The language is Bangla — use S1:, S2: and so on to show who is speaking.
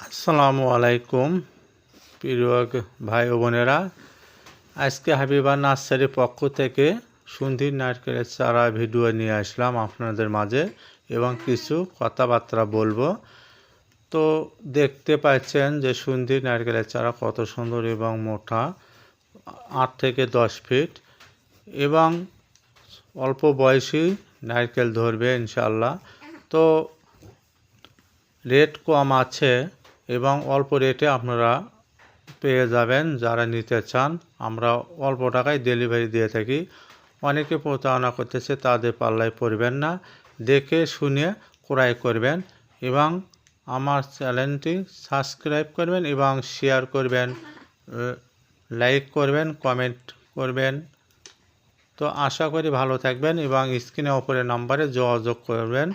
S1: আসসালামু আলাইকুম প্রিয় ভাই ও বোনেরা। আজকে হাবিবা নার্সারির পক্ষ থেকে সুন্দর নারকেলের চারা ভিডিও নিয়ে আসলাম আপনাদের মাঝে এবং কিছু কথাবার্তা বলবো। তো দেখতে পাচ্ছেন যে সুন্দর নারকেলের চারা কত সুন্দর এবং মোটা, 8 থেকে 10 ফিট, এবং অল্প বয়সী নারকেল ধরবে ইনশাল্লাহ। তো রেট কম আছে এবং অল্প রেটে আপনারা পেয়ে যাবেন যারা নিতে চান। আমরা অল্প টাকায় ডেলিভারি দিয়ে থাকি। অনেকে প্রতারণা করতেছে, তাদের পাল্লায় পড়বেন না, দেখে শুনে ক্রয় করবেন এবং আমার চ্যানেলটি সাবস্ক্রাইব করবেন এবং শেয়ার করবেন, লাইক করবেন, কমেন্ট করবেন। তো আশা করি ভালো থাকবেন এবং স্ক্রিনে ওপরের নাম্বারে যোগাযোগ করবেন।